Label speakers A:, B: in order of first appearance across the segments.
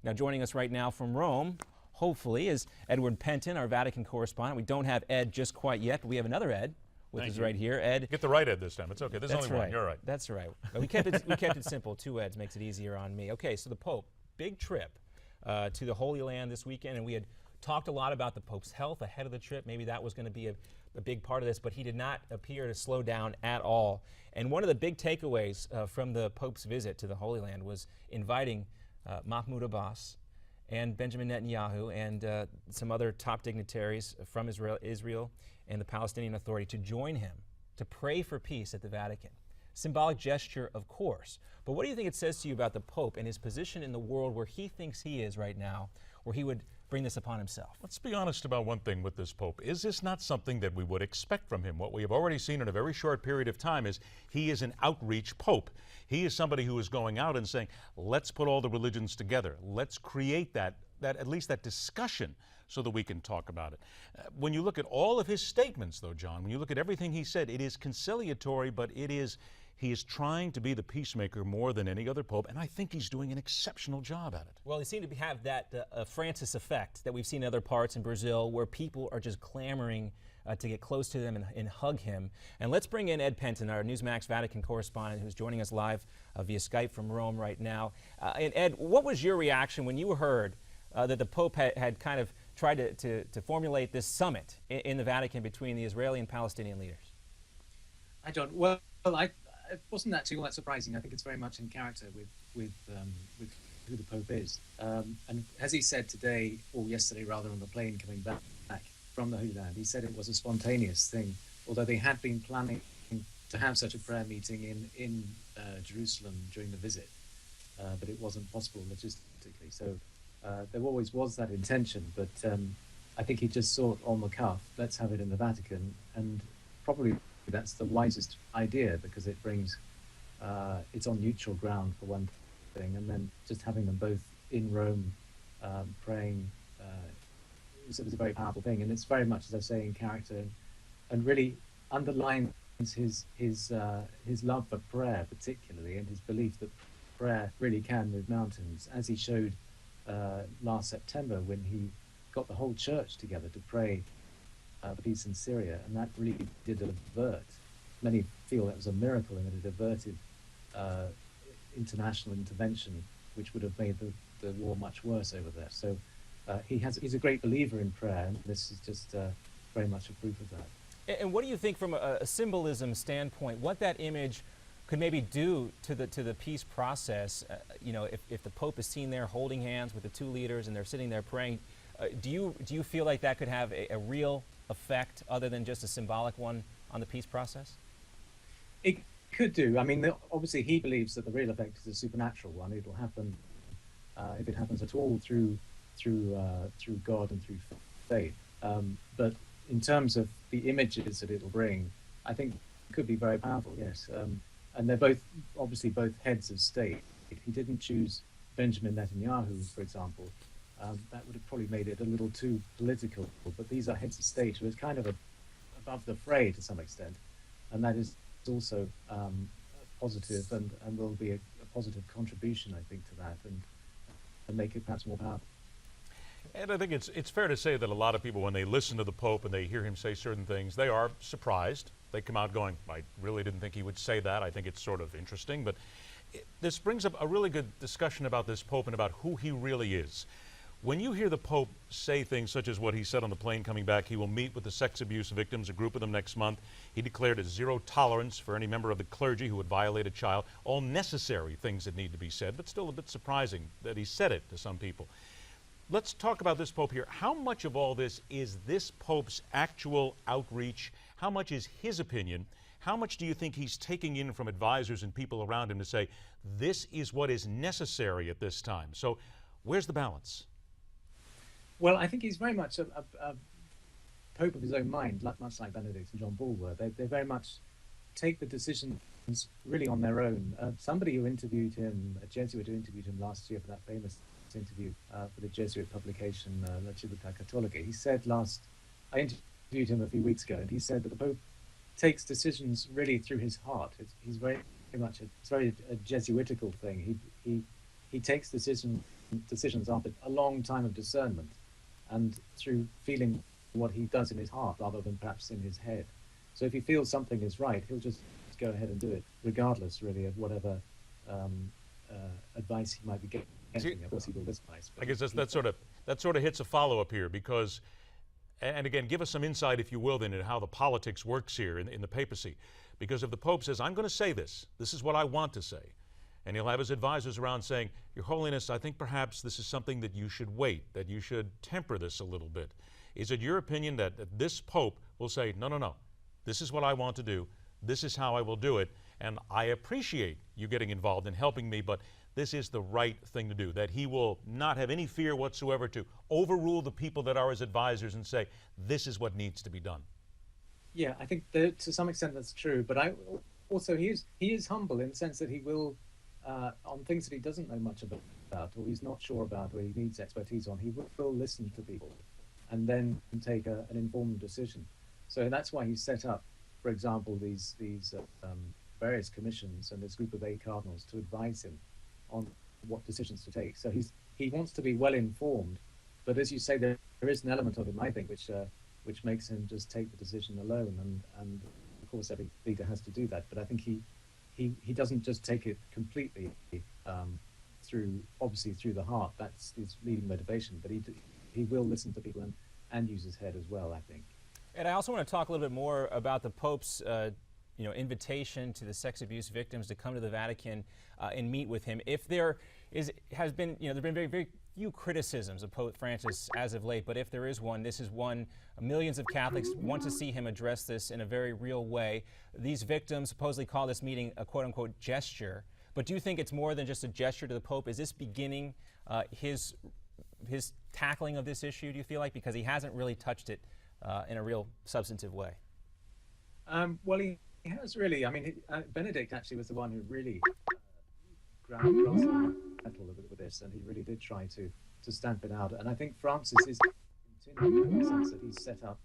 A: Now, joining us right now from Rome, hopefully, is Edward Pentin, our Vatican correspondent. We don't have Ed just quite yet, but we have another Ed with us right here. Ed,
B: get the right Ed this time. It's okay. There's
A: that's
B: only
A: right.
B: one. You're right.
A: That's right. We kept it simple. Two Eds makes it easier on me. Okay, so the Pope, big trip to the Holy Land this weekend, and we had talked a lot about the Pope's health ahead of the trip. Maybe that was going to be a big part of this, but he did not appear to slow down at all. And one of the big takeaways from the Pope's visit to the Holy Land was inviting Mahmoud Abbas and Benjamin Netanyahu and some other top dignitaries from Israel and the Palestinian Authority to join him to pray for peace at the Vatican. Symbolic gesture, of course. But what do you think it says to you about the Pope and his position in the world where he thinks he is right now, where he would bring this upon himself?
B: Let's be honest about one thing with this Pope. Is this not something that we would expect from him? What we have already seen in a very short period of time is he is an outreach Pope. He is somebody who is going out and saying, let's put all the religions together. Let's create that at least that discussion so that we can talk about it. When you look at all of his statements, though, John, when you look at everything he said, it is conciliatory, but he is trying to be the peacemaker more than any other pope, and I think he's doing an exceptional job at it.
A: Well, he seemed to have that Francis effect that we've seen in other parts in Brazil, where people are just clamoring to get close to them and hug him. And let's bring in Ed Pentin, our Newsmax Vatican correspondent, who's joining us live via Skype from Rome right now. And Ed, what was your reaction when you heard that the Pope had kind of tried to formulate this summit in the Vatican between the Israeli and Palestinian leaders?
C: Well, it wasn't that too surprising. I think it's very much in character with who the Pope is. And as he said today, or yesterday rather, on the plane coming back from the Holy Land, he said it was a spontaneous thing, although they had been planning to have such a prayer meeting in Jerusalem during the visit, but it wasn't possible logistically. So there always was that intention, but I think he just thought on the cuff, let's have it in the Vatican, and probably that's the wisest idea, because it brings it's on neutral ground for one thing, and then just having them both in Rome praying is a very powerful thing, and it's very much, as I say, in character, and really underlines his love for prayer particularly, and his belief that prayer really can move mountains, as he showed last September when he got the whole church together to pray for peace in Syria, and that really did avert. Many feel that was a miracle, and that it averted international intervention, which would have made the war much worse over there. So he's a great believer in prayer, and this is just very much a proof of that.
A: And what do you think, from a symbolism standpoint, what that image could maybe do to the peace process? You know, if the Pope is seen there holding hands with the two leaders and they're sitting there praying, do you feel like that could have a real effect other than just a symbolic one on the peace process?
C: It could do. I mean, obviously he believes that the real effect is a supernatural one. It'll happen, if it happens at all, through God and through faith. But in terms of the images that it'll bring, I think it could be very powerful, yes. And they're both heads of state. He didn't choose Benjamin Netanyahu, for example. That would have probably made it a little too political, but these are heads of state who is kind of above the fray to some extent, and that is also positive, and will be a positive contribution, I think, to that, and make it perhaps more powerful.
B: And I think it's fair to say that a lot of people, when they listen to the Pope and they hear him say certain things, they are surprised. They come out going, I really didn't think he would say that. I think it's sort of interesting, but this brings up a really good discussion about this Pope and about who he really is. When you hear the Pope say things such as what he said on the plane coming back, he will meet with the sex abuse victims, a group of them, next month. He declared a zero tolerance for any member of the clergy who would violate a child. All necessary things that need to be said, but still a bit surprising that he said it to some people. Let's talk about this Pope here. How much of all this is this Pope's actual outreach? How much is his opinion? How much do you think he's taking in from advisors and people around him to say, this is what is necessary at this time? So where's the balance?
C: Well, I think he's very much a Pope of his own mind, much like Benedict and John Paul were. They very much take the decisions really on their own. Somebody who interviewed him, a Jesuit who interviewed him last year for that famous interview for the Jesuit publication La Civiltà Cattolica, he said I interviewed him a few weeks ago, and he said that the Pope takes decisions really through his heart. He's very much it's very a Jesuitical thing. He takes decisions decisions after a long time of discernment and through feeling what he does in his heart rather than perhaps in his head. So if he feels something is right, he'll just go ahead and do it, regardless really of whatever advice he might be getting. Of course, he will advice.
B: I guess that sort of hits a follow-up here because, and again, give us some insight, if you will, then into how the politics works here in the papacy. Because if the Pope says, I'm going to say this is what I want to say, and he'll have his advisors around saying, Your Holiness, I think perhaps this is something that you should wait, that you should temper this a little bit. Is it your opinion that this Pope will say, no, this is what I want to do, this is how I will do it, and I appreciate you getting involved and helping me, but this is the right thing to do, that he will not have any fear whatsoever to overrule the people that are his advisors and say, this is what needs to be done?
C: Yeah, I think that to some extent that's true, but he is humble in the sense that he will, on things that he doesn't know much about, or he's not sure about, or he needs expertise on, he will listen to people and then take an informed decision. So that's why he set up, for example, these various commissions and this group of 8 cardinals to advise him on what decisions to take. So he wants to be well informed, but as you say, there is an element of him, I think, which makes him just take the decision alone, and of course every leader has to do that. But I think he doesn't just take it completely through the heart. That's his leading motivation. But he will listen to people and use his head as well, I think.
A: And I also want to talk a little bit more about the Pope's invitation to the sex abuse victims to come to the Vatican and meet with him. If there has been very, very few criticisms of Pope Francis as of late, but if there is one, this is one. Millions of Catholics want to see him address this in a very real way. These victims supposedly call this meeting a quote-unquote gesture, but do you think it's more than just a gesture to the Pope? Is this beginning his tackling of this issue, do you feel like? Because he hasn't really touched it in a real substantive way.
C: Well, he has really. I mean, Benedict actually was the one who really grasped the metal with this, and he really did try to stamp it out. And I think Francis is continuing in the sense that he's set up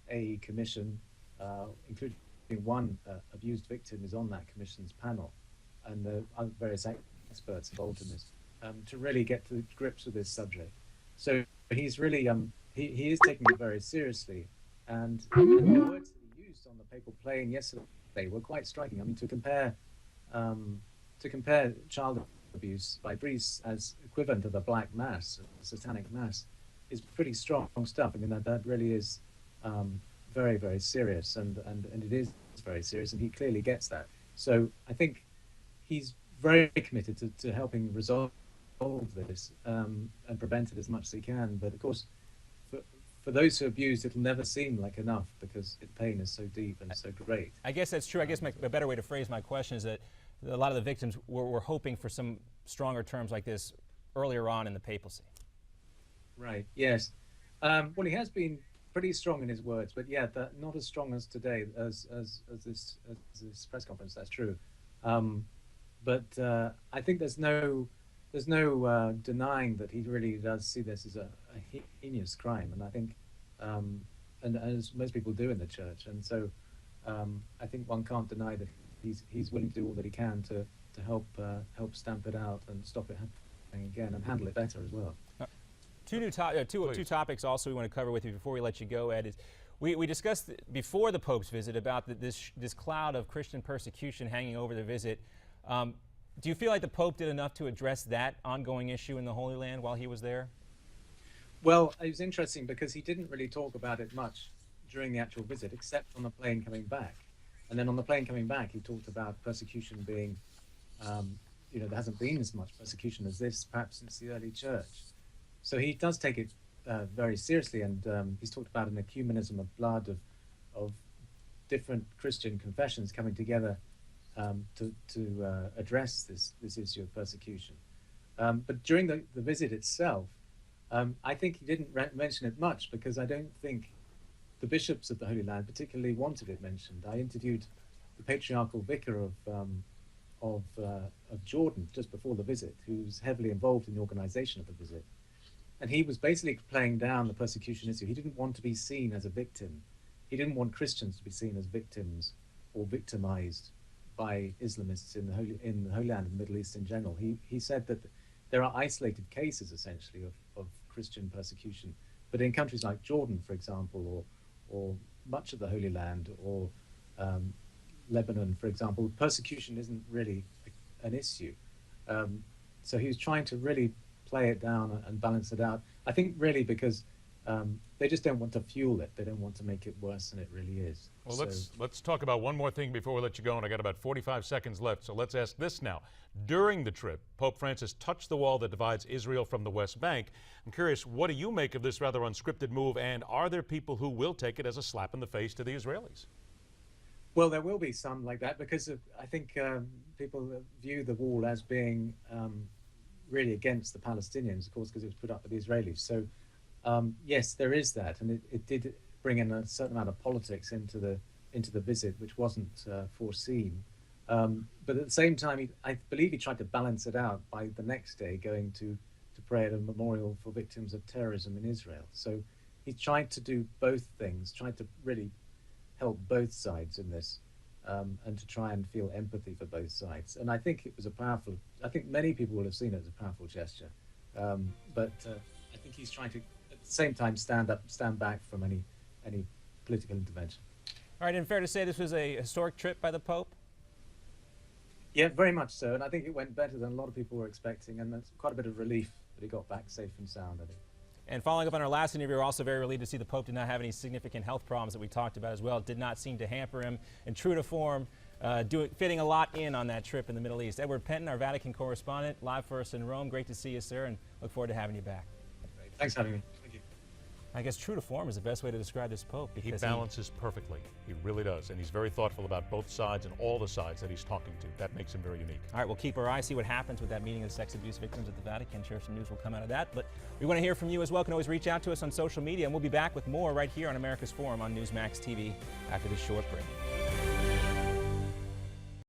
C: a commission, including one abused victim is on that commission's panel, and the other various experts involved in this, to really get to grips with this subject. So he's really he is taking it very seriously, and the words that he used on the papal plane yesterday were quite striking. I mean, to compare child abuse by priests as equivalent to the Black Mass, the Satanic Mass, is pretty strong stuff. I mean, that really is very, very serious, and it is very serious, and he clearly gets that. So I think he's very committed to helping resolve this and prevent it as much as he can. But of course, for those who abuse, it'll never seem like enough because the pain is so deep and so great.
A: I guess that's true. I guess a better way to phrase my question is that a lot of the victims were hoping for some stronger terms like this earlier on in the papacy.
C: Right, yes. Well, he has been pretty strong in his words, but yeah, not as strong as today, as this press conference, that's true. But I think there's no denying that he really does see this as a heinous crime, and I think, and as most people do in the church, and so I think one can't deny that he's willing to do all that he can to help stamp it out and stop it happening again and handle it better as well.
A: Two topics also we want to cover with you before we let you go, Ed. Is we discussed before the Pope's visit about this cloud of Christian persecution hanging over the visit. Do you feel like the Pope did enough to address that ongoing issue in the Holy Land while he was there?
C: Well, it was interesting because he didn't really talk about it much during the actual visit, except on the plane coming back. And then on the plane coming back, he talked about persecution being, there hasn't been as much persecution as this, perhaps since the early church. So he does take it very seriously, and he's talked about an ecumenism of blood of different Christian confessions coming together to address this issue of persecution. But during the visit itself, I think he didn't mention it much because I don't think the bishops of the Holy Land particularly wanted it mentioned. I interviewed the patriarchal vicar of Jordan just before the visit, who's heavily involved in the organization of the visit. And he was basically playing down the persecution issue. He didn't want to be seen as a victim. He didn't want Christians to be seen as victims or victimized by Islamists in the Holy Land and the Middle East in general. He said that there are isolated cases essentially of Christian persecution. But in countries like Jordan, for example, or much of the Holy Land, or Lebanon, for example, persecution isn't really an issue. So he was trying to really play it down and balance it out. I think really because they just don't want to fuel it. They don't want to make it worse than it really is.
B: Well, let's talk about one more thing before we let you go, and I got about 45 seconds left. So let's ask this now. During the trip, Pope Francis touched the wall that divides Israel from the West Bank. I'm curious, what do you make of this rather unscripted move, and are there people who will take it as a slap in the face to the Israelis?
C: Well, there will be some like that because I think people view the wall as being really against the Palestinians, of course, because it was put up by the Israelis. So yes, there is that, and it did bring in a certain amount of politics into the visit, which wasn't foreseen. But at the same time, I believe he tried to balance it out by the next day going to pray at a memorial for victims of terrorism in Israel. So he tried to do both things, tried to really help both sides in this, and to try and feel empathy for both sides. And I think it was I think many people will have seen it as a powerful gesture. But I think he's trying to, at the same time, stand back from any political intervention.
A: All right, and fair to say this was a historic trip by the Pope?
C: Yeah, very much so. And I think it went better than a lot of people were expecting. And that's quite a bit of relief that he got back safe and sound, I think.
A: And following up on our last interview, we're also very relieved to see the Pope did not have any significant health problems that we talked about as well. It did not seem to hamper him. And true to form, fitting a lot in on that trip in the Middle East. Edward Pentin, our Vatican correspondent, live for us in Rome. Great to see you, sir, and look forward to having you back.
C: Great. Thanks for having me. Thank you.
A: I guess true to form is the best way to describe this Pope.
B: He balances perfectly. He really does. And he's very thoughtful about both sides and all the sides that he's talking to. That makes him very unique.
A: All right, we'll keep our eyes, see what happens with that meeting of sex abuse victims at the Vatican. Sure, some news will come out of that. But we want to hear from you as well. You can always reach out to us on social media, and we'll be back with more right here on America's Forum on Newsmax TV after this short break.